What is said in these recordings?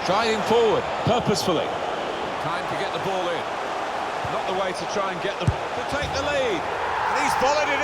Striding forward, purposefully. Time to get the ball in. Not the way to try and get them to take the lead. And he's volleyed it in.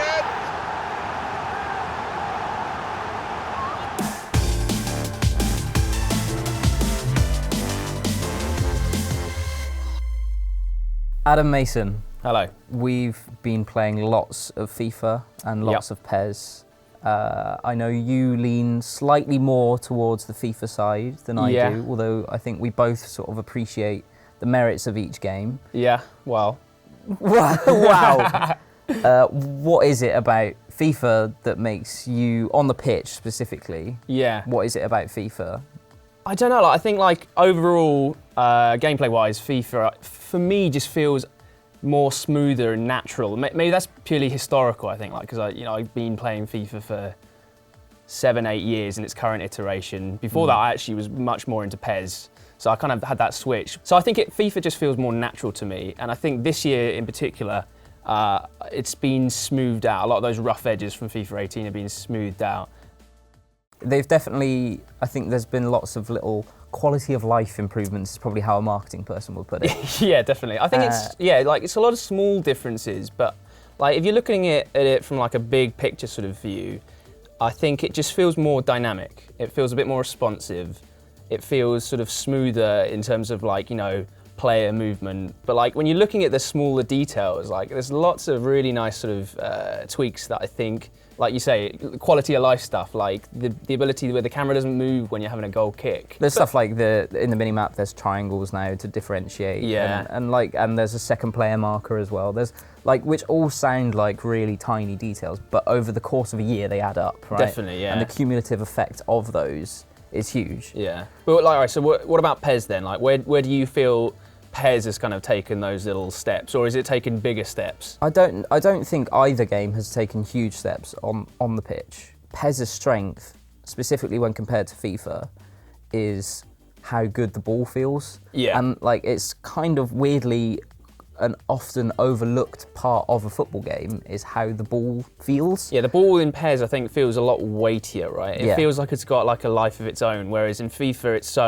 Adam Mason. Hello. We've been playing lots of FIFA and lots of PES. I know you lean slightly more towards the FIFA side than I do, although I think we both sort of appreciate the merits of each game. Yeah, well. Wow. What is it about FIFA that makes you, on the pitch specifically, what is it about FIFA? I don't know, I think overall, gameplay-wise, FIFA, for me, just feels more smoother and natural. Maybe that's purely historical, I think, because I've been playing FIFA for 7-8 years in its current iteration. Before that, I actually was much more into PES, so I kind of had that switch. So I think FIFA just feels more natural to me, and I think this year in particular, it's been smoothed out. A lot of those rough edges from FIFA 18 have been smoothed out. They've definitely, I think there's been lots of little quality of life improvements, is probably how a marketing person would put it. Yeah, definitely. I think it's a lot of small differences, but if you're looking at it from a big picture sort of view, I think it just feels more dynamic. It feels a bit more responsive. It feels sort of smoother in terms of player movement. But when you're looking at the smaller details, there's lots of really nice sort of tweaks that I think, like you say, quality of life stuff, the ability where the camera doesn't move when you're having a goal kick. There's stuff in the minimap, there's triangles now to differentiate. Yeah. And there's a second player marker as well. There's which all sound like really tiny details, but over the course of a year they add up, right? Definitely, yeah. And the cumulative effect of those is huge. Yeah. But alright, so what about PES then? Where do you feel PES has kind of taken those little steps, or is it taking bigger steps? I don't think either game has taken huge steps on the pitch. PES's strength, specifically when compared to FIFA, is how good the ball feels. Yeah. And it's kind of weirdly an often overlooked part of a football game is how the ball feels. Yeah, the ball in PES I think feels a lot weightier, right? It feels like it's got a life of its own, whereas in FIFA it's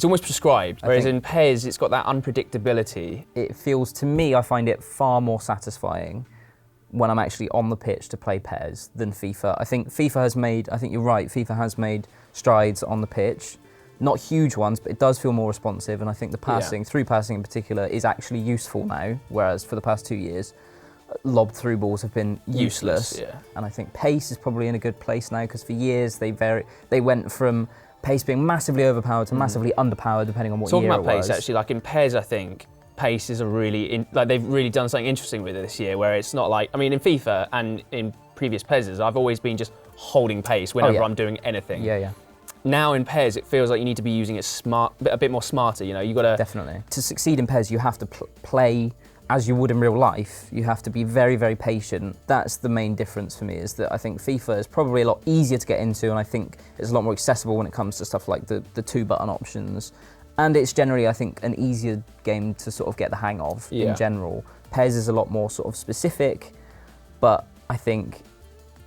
almost prescribed, whereas in PES it's got that unpredictability. It feels, to me, I find it far more satisfying when I'm actually on the pitch to play PES than FIFA. I think you're right, FIFA has made strides on the pitch. Not huge ones, but it does feel more responsive, and I think the passing, through passing in particular, is actually useful now, whereas for the past 2 years, lobbed through balls have been useless. Yeah. And I think pace is probably in a good place now, because for years they went from pace being massively overpowered to massively underpowered, depending on what year it was. Talking about pace, actually, in PES, I think pace is they've really done something interesting with it this year, where it's not in FIFA and in previous PESs, I've always been just holding pace whenever I'm doing anything. Yeah. Now in PES, it feels like you need to be using it a bit more smarter. You got to definitely. To succeed in PES, you have to play as you would in real life. You have to be very, very patient. That's the main difference for me. Is that I think FIFA is probably a lot easier to get into, and I think it's a lot more accessible when it comes to stuff like the 2-button options. And it's generally, I think, an easier game to sort of get the hang of in general. PES is a lot more sort of specific, but I think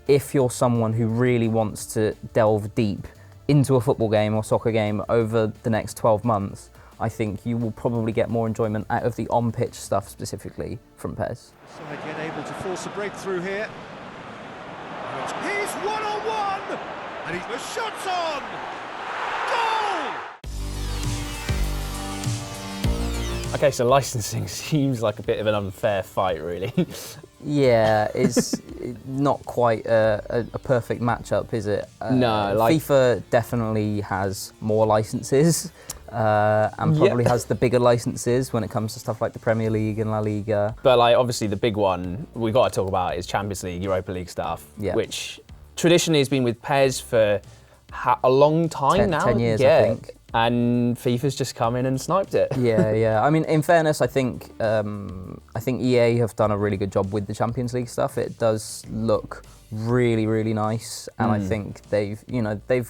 if you're someone who really wants to delve deep into a football game or soccer game over the next 12 months, I think you will probably get more enjoyment out of the on-pitch stuff specifically from PES. So again, able to force a breakthrough here. He's one-on-one! And the shot's on! Goal! Okay, so licensing seems like a bit of an unfair fight, really. Yeah, it's not quite a perfect matchup, is it? No, FIFA definitely has more licenses and probably has the bigger licenses when it comes to stuff like the Premier League and La Liga. But obviously the big one we've got to talk about is Champions League, Europa League stuff, which traditionally has been with PES for a long time now. 10 years, I think. And FIFA's just come in and sniped it. Yeah. I mean, in fairness, I think EA have done a really good job with the Champions League stuff. It does look really, really nice, and I think they've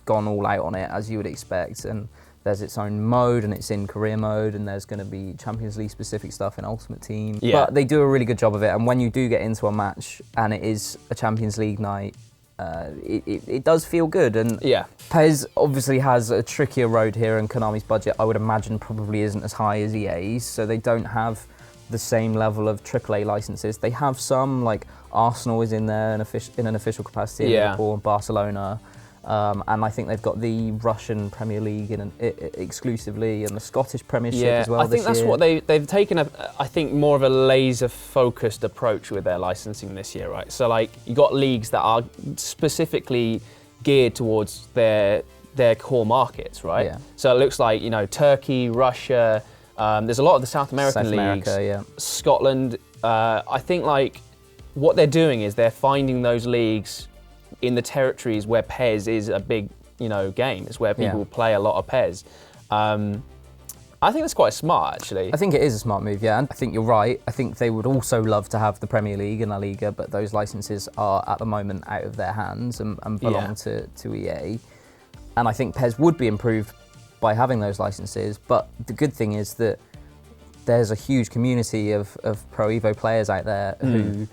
gone all out on it, as you would expect. And there's its own mode, and it's in career mode, and there's going to be Champions League specific stuff in Ultimate Team. Yeah. But they do a really good job of it. And when you do get into a match and it is a Champions League night, it does feel good. And Yeah. PES obviously has a trickier road here, and Konami's budget, I would imagine, probably isn't as high as EA's, so they don't have the same level of AAA licenses. They have some, like Arsenal is in there in an official capacity, Yeah. Liverpool and Barcelona. And I think they've got the Russian Premier League exclusively, and the Scottish Premiership as well. I think that's what they've taken I think more of a laser-focused approach with their licensing this year, right? So like you got leagues that are specifically geared towards their core markets, right? Yeah. So it looks like, you know, Turkey, Russia. There's a lot of the South American leagues. Yeah. Scotland. I think like what they're doing is they're finding those leagues in the territories where PES is a big, you know, game. It's where people play a lot of PES. I think that's quite smart, actually. I think it is a smart move, yeah. And I think you're right. I think they would also love to have the Premier League and La Liga, but those licenses are at the moment out of their hands and belong to EA. And I think PES would be improved by having those licenses. But the good thing is that there's a huge community of Pro Evo players out there who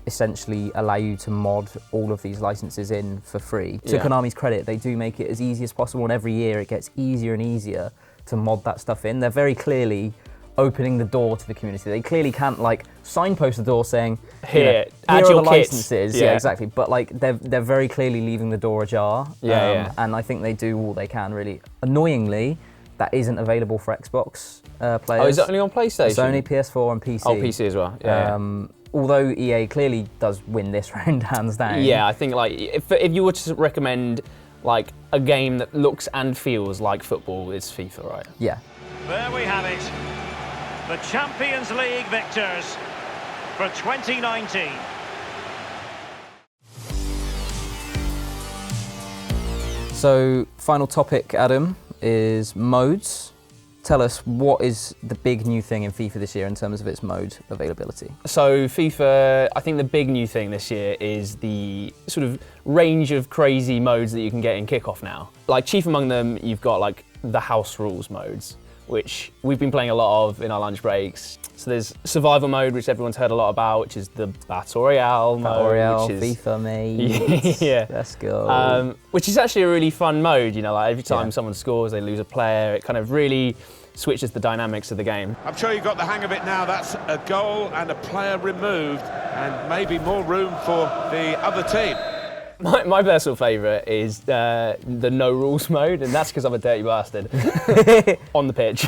essentially allow you to mod all of these licenses in for free. To Konami's credit, they do make it as easy as possible, and every year it gets easier and easier to mod that stuff in. They're very clearly opening the door to the community. They clearly can't like signpost the door saying, Here, you know, add here are your the kits. licenses. Yeah. Yeah, exactly. But like they're very clearly leaving the door ajar. Yeah. And I think they do all they can, really. Annoyingly, that isn't available for Xbox players. Oh, is it only on PlayStation? It's only PS4 and PC. Oh, PC as well. Yeah. Although EA clearly does win this round hands down. Yeah, I think like if you were to recommend like a game that looks and feels like football, it's FIFA, right? Yeah. There we have it. The Champions League victors for 2019. So, final topic, Adam, is modes. Tell us, what is the big new thing in FIFA this year in terms of its mode availability? So FIFA, I think the big new thing this year is the sort of range of crazy modes that you can get in Kickoff now. Like chief among them, you've got like the house rules modes, which we've been playing a lot of in our lunch breaks. So there's survival mode, which everyone's heard a lot about, which is the Battle Royale mode. Which is, FIFA, mate. Yeah. Let's go. Which is actually a really fun mode, you know, like every time someone scores, they lose a player. It kind of really switches the dynamics of the game. I'm sure you've got the hang of it now. That's a goal and a player removed, and maybe more room for the other team. My personal favourite is the no rules mode, and that's because I'm a dirty bastard on the pitch.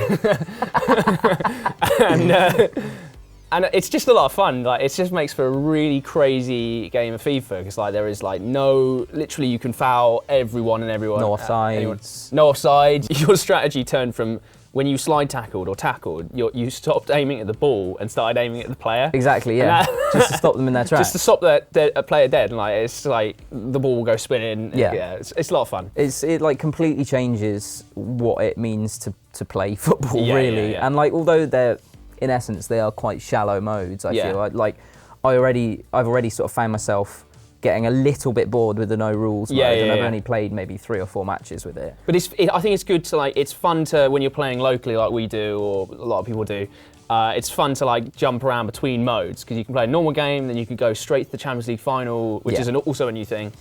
And it's just a lot of fun. Like it just makes for a really crazy game of FIFA because like there is like literally you can foul everyone and everyone. No offsides. No offside. Your strategy turned from when you slide tackled or tackled, you stopped aiming at the ball and started aiming at the player. Exactly, yeah. Just to stop them in their tracks. Just to stop a player dead, and like it's like the ball will go spinning. Yeah. It's a lot of fun. It like completely changes what it means to play football, really. Yeah. And like although they're in essence they are quite shallow modes, I feel like I've already sort of found myself getting a little bit bored with the no rules mode, and I've only played maybe 3 or 4 matches with it. But I think it's good to like, it's fun to, when you're playing locally like we do, or a lot of people do, it's fun to like jump around between modes, because you can play a normal game, then you can go straight to the Champions League final, which is also a new thing,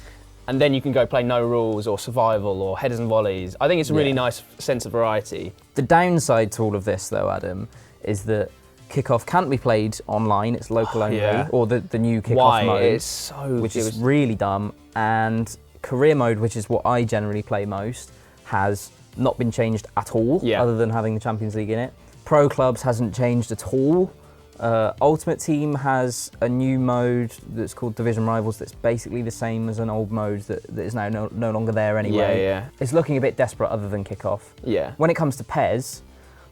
and then you can go play no rules or survival or headers and volleys. I think it's a really nice sense of variety. The downside to all of this though, Adam, is that Kickoff can't be played online, it's local only, or the new Kickoff mode, which is really dumb. And career mode, which is what I generally play most, has not been changed at all, other than having the Champions League in it. Pro Clubs hasn't changed at all. Ultimate Team has a new mode that's called Division Rivals that's basically the same as an old mode that is now no longer there anyway. It's looking a bit desperate other than Kickoff. When it comes to PES,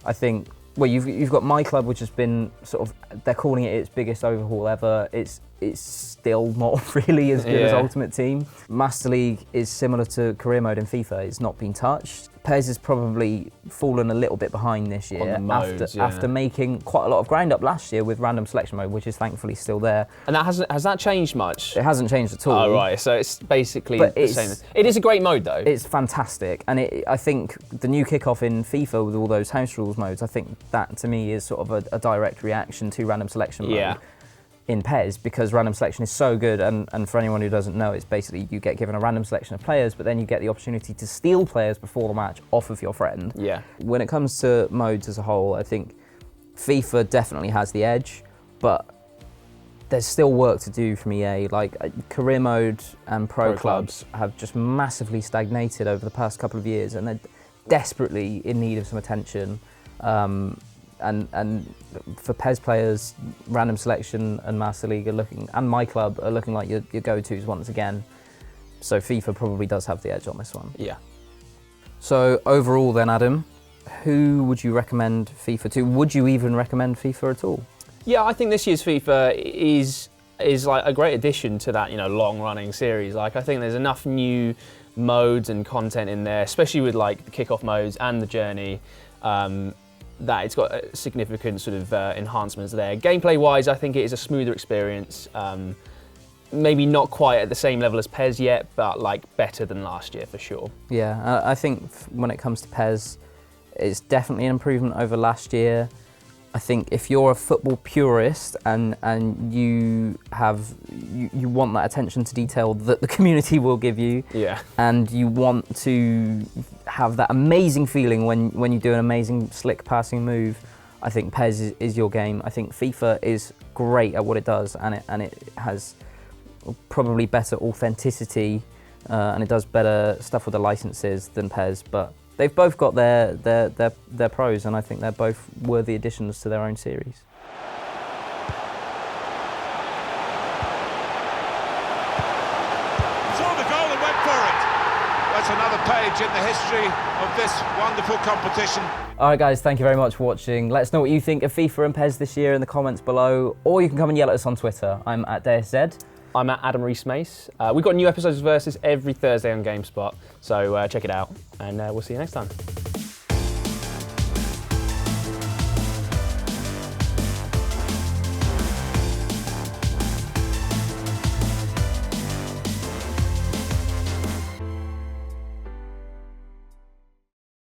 I think, well, you've got My Club, which has been sort of, they're calling it its biggest overhaul ever. It's still not really as good as Ultimate Team. Master League is similar to career mode in FIFA. It's not been touched. PES has probably fallen a little bit behind this year on the modes, after making quite a lot of ground up last year with random selection mode, which is thankfully still there. And has that changed much? It hasn't changed at all. Oh right, so it's basically the same. It is a great mode though. It's fantastic, and I think the new Kickoff in FIFA with all those house rules modes, I think that to me is sort of a direct reaction to random selection mode. in PES, because random selection is so good, and for anyone who doesn't know, it's basically you get given a random selection of players, but then you get the opportunity to steal players before the match off of your friend. Yeah. When it comes to modes as a whole, I think FIFA definitely has the edge, but there's still work to do from EA. Like career mode and pro clubs have just massively stagnated over the past couple of years, and they're desperately in need of some attention. And for PES players, random selection and Master League are looking, and my club are looking like your go-tos once again. So FIFA probably does have the edge on this one. Yeah. So overall then, Adam, who would you recommend FIFA to? Would you even recommend FIFA at all? Yeah, I think this year's FIFA is like a great addition to that, long-running series. Like, I think there's enough new modes and content in there, especially with like the kickoff modes and the journey, that it's got significant sort of enhancements there. Gameplay-wise, I think it is a smoother experience. Maybe not quite at the same level as PES yet, but like better than last year for sure. Yeah, I think when it comes to PES, it's definitely an improvement over last year. I think if you're a football purist and you want that attention to detail that the community will give you, yeah, and you want to have that amazing feeling when you do an amazing slick passing move, I think PES is your game. I think FIFA is great at what it does, and it has probably better authenticity, and it does better stuff with the licenses than PES, but they've both got their pros, and I think they're both worthy additions to their own series. Saw the goal and went for it. That's another page in the history of this wonderful competition. All right, guys, thank you very much for watching. Let us know what you think of FIFA and PES this year in the comments below, or you can come and yell at us on Twitter. I'm at DeusZ. I'm at Adam Rees-Mace. We've got new episodes of Versus every Thursday on GameSpot, so check it out, and we'll see you next time.